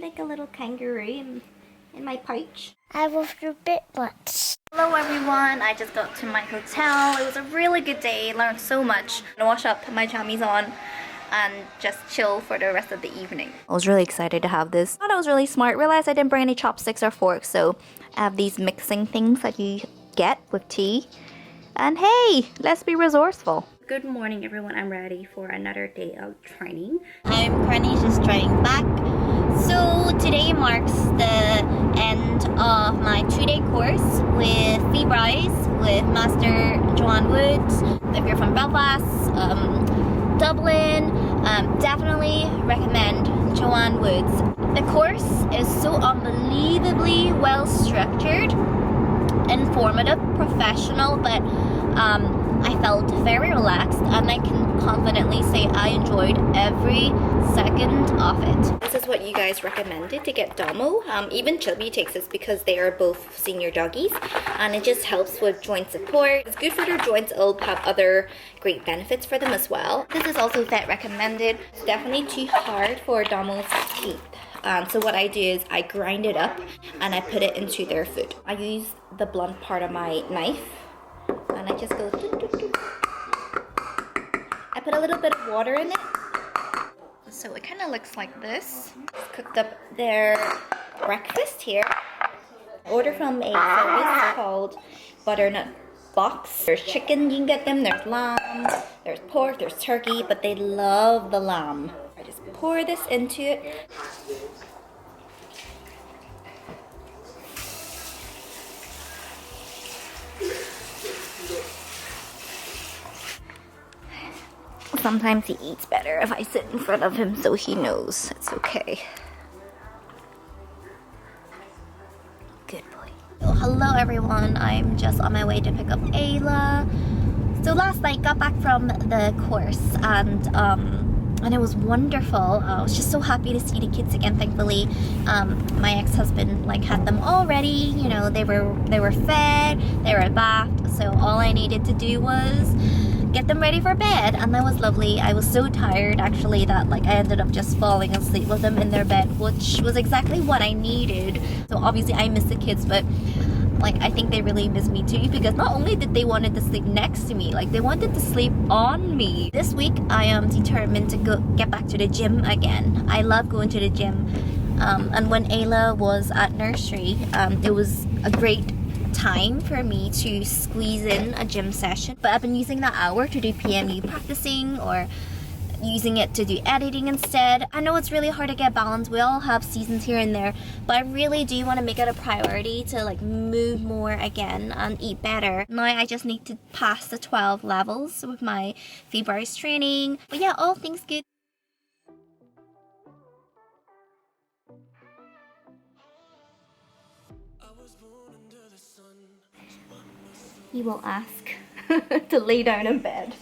like a little kangaroo in my pouch. I was a bit much. Hello everyone, I just got to my hotel. It was a really good day, learned so much. I wash up, put my jammies on, and just chill for the rest of the evening. I was really excited to have this. Thought I was really smart. Realized I didn't bring any chopsticks or forks, so I have these mixing things that you get with tea. And hey, let's be resourceful. Good morning everyone, I'm ready for another day of training. I'm currently just driving back. So today marks the end of my 2-day course with Bubzvlogz with Master Joanne Woods. If you're from Belfast, Dublin, definitely recommend Joanne Woods. The course is so unbelievably well structured, informative, professional, but I felt very relaxed and I can confidently say I enjoyed every second of it. This is what you guys recommended to get Domo. Even Chubby takes this because they are both senior doggies and it just helps with joint support. It's good for their joints. It'll have other great benefits for them as well. This is also vet recommended. It's definitely too hard for Domo's teeth. So what I do is I grind it up and I put it into their food. I use the blunt part of my knife and I just go doo, doo, doo. I put a little bit of water in it. So it kind of looks like this. Cooked up their breakfast here. I ordered from a service called Butternut Box. There's chicken, you can get them. There's lamb, there's pork, there's turkey, but they love the lamb. I just pour this into it. Sometimes he eats better if I sit in front of him so he knows it's okay. Good boy. So, hello everyone, I'm just on my way to pick up Ayla. So last night got back from the course and it was wonderful. I was just so happy to see the kids again. Thankfully, my ex-husband had them all ready. You know, they were fed, they were bathed. So all I needed to do was get them ready for bed, and that was lovely. I was so tired actually that I ended up just falling asleep with them in their bed, which was exactly what I needed. So obviously I miss the kids, but I think they really miss me too, because not only did they wanted to sleep next to me, they wanted to sleep on me. This week I am determined to get back to the gym again. I love going to the gym, and when Ayla was at nursery, it was a great time for me to squeeze in a gym session, but I've been using that hour to do PMU practicing or using it to do editing instead. I know it's really hard to get balance. We all have seasons here and there, but I really do want to make it a priority to move more again and eat better. Now I just need to pass the 12 levels with my Bubzvlogz training. But yeah, all things good. He will ask to lay down in bed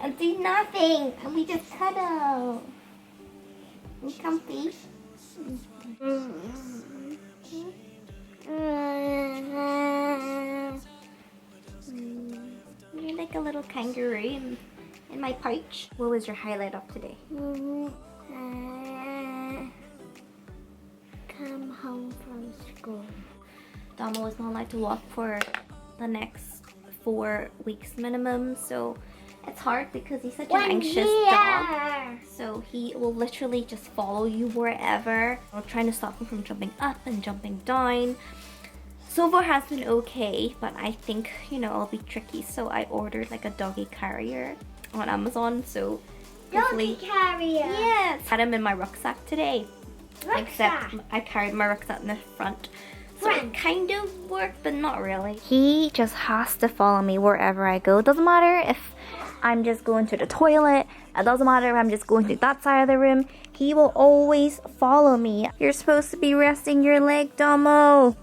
and do nothing, and we just cuddle. You comfy? You're like a little kangaroo in my pouch. What was your highlight of today? Come home from school. Domo is not allowed to walk for the next 4 weeks minimum, so it's hard because he's such an anxious dog. So he will literally just follow you wherever. I'm trying to stop him from jumping up and jumping down. So far has been okay, but I think, it'll be tricky. So I ordered a doggy carrier on Amazon. So hopefully, doggy carrier. Yes, had him in my rucksack today. Rucksack. Except I carried my rucksack in the front. So it kind of worked, but not really. He just has to follow me wherever I go. It doesn't matter if I'm just going to the toilet. It doesn't matter if I'm just going to that side of the room. He will always follow me. You're supposed to be resting your leg, Domo.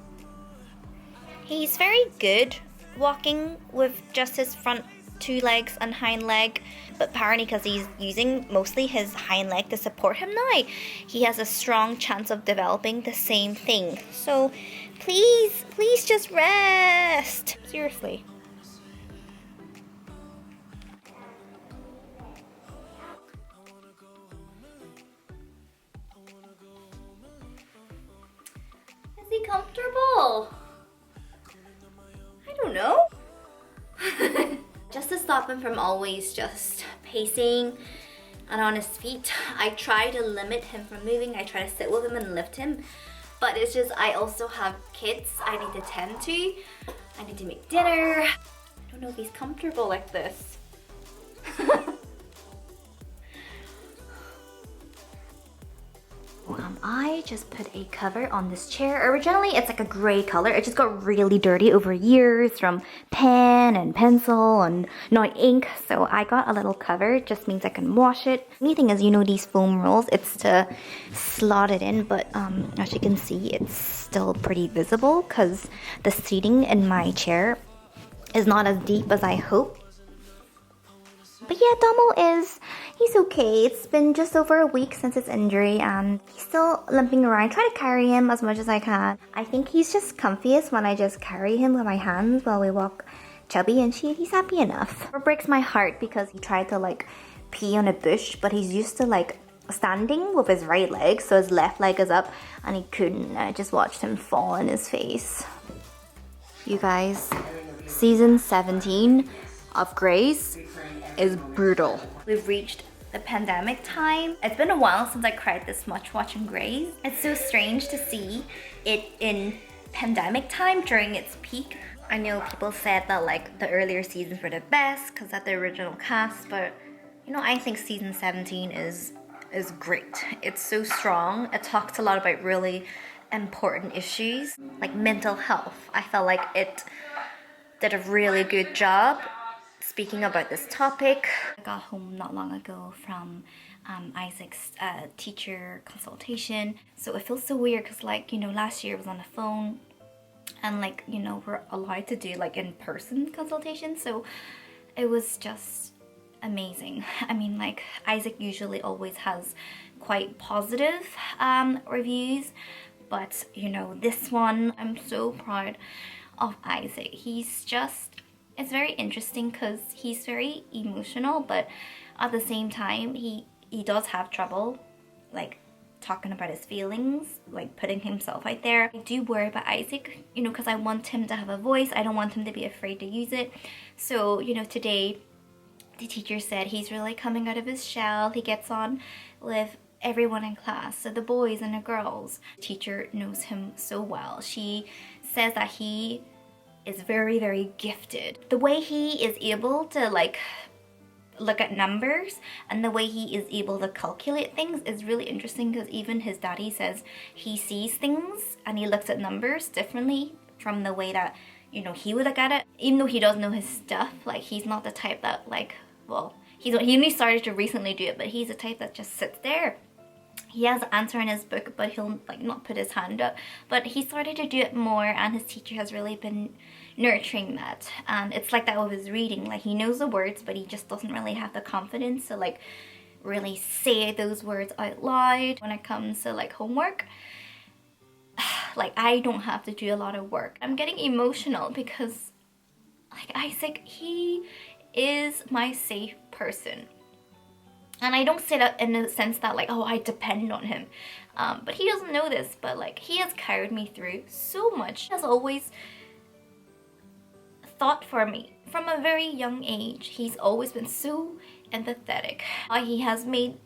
He's very good walking with just his front 2 legs and hind leg, but apparently because he's using mostly his hind leg to support him now, he has a strong chance of developing the same thing. So please just rest. Seriously. Is he comfortable? I don't know. Just to stop him from always just pacing and on his feet, I try to limit him from moving. I try to sit with him and lift him. But it's just, I also have kids I need to tend to. I need to make dinner. I don't know if he's comfortable like this. I just put a cover on this chair. Originally, it's like a gray color. It just got really dirty over years from pen and pencil and not ink. So I got a little cover. It just means I can wash it. The only thing is, you know, these foam rolls, it's to slot it in. But as you can see, it's still pretty visible because the seating in my chair is not as deep as I hope. But yeah, Domo he's okay. It's been just over a week since his injury and he's still limping around. I try to carry him as much as I can. I think he's just comfiest when I just carry him with my hands while we walk Chubby, and he's happy enough. It breaks my heart because he tried to like pee on a bush, but he's used to like standing with his right leg, so his left leg is up and he couldn't. I just watched him fall on his face. You guys, season 17 of Grace is brutal. We've reached the pandemic time. It's been a while since I cried this much watching Grace. It's so strange to see it in pandemic time during its peak. I know people said that like the earlier seasons were the best because at the original cast, but you know, I think season 17 is great. It's so strong. It talks a lot about really important issues like mental health. I felt like it did a really good job speaking about this topic. I got home not long ago from Isaac's teacher consultation. So it feels so weird because like, you know, last year was on the phone and like, you know, we're allowed to do like in-person consultations. So it was just amazing. I mean, like Isaac usually always has quite positive reviews, but you know, this one, I'm so proud of Isaac. He's just, it's very interesting because he's very emotional, but at the same time, he does have trouble, like, talking about his feelings, like, putting himself out there. I do worry about Isaac, you know, because I want him to have a voice. I don't want him to be afraid to use it. So, you know, today, the teacher said he's really coming out of his shell. He gets on with everyone in class, so the boys and the girls. The teacher knows him so well. She says that he is very, very gifted. The way he is able to like look at numbers and the way he is able to calculate things is really interesting because even his daddy says he sees things and he looks at numbers differently from the way that, you know, he would look at it. Even though he does know his stuff, like he's not the type that like, well, he only started to recently do it, but he's the type that just sits there. He has an answer in his book, but he'll like not put his hand up. But he started to do it more, and his teacher has really been nurturing that. And it's like that with his reading. Like he knows the words, but he just doesn't really have the confidence to like really say those words out loud. When it comes to like homework, like I don't have to do a lot of work. I'm getting emotional because like Isaac, he is my safe person. And I don't say that in the sense that like, oh, I depend on him. But he doesn't know this, but like he has carried me through so much. He has always thought for me. From a very young age, he's always been so empathetic. He has made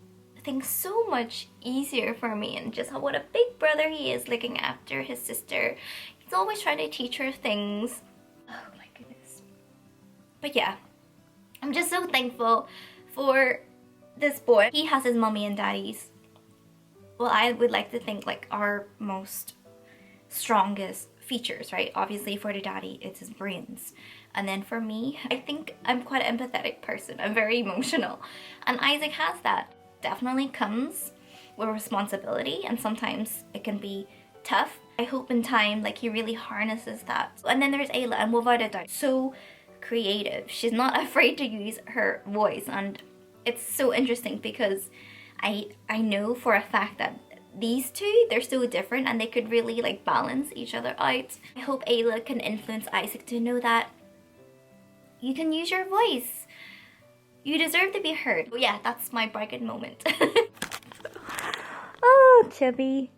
things so much easier for me, and just what a big brother he is looking after his sister. He's always trying to teach her things. Oh my goodness. But yeah, I'm just so thankful for this boy. He has his mommy and daddies. Well, I would like to think like our most strongest features, right? Obviously for the daddy, it's his brains. And then for me, I think I'm quite an empathetic person. I'm very emotional. And Isaac has that. Definitely comes with responsibility, and sometimes it can be tough. I hope in time, like he really harnesses that. And then there's Ayla, and without a doubt, so creative. She's not afraid to use her voice, and it's so interesting because I know for a fact that these two, they're so different and they could really like balance each other out. I hope Ayla can influence Isaac to know that you can use your voice. You deserve to be heard. Well, yeah, that's my bragging moment. Oh, Chubby.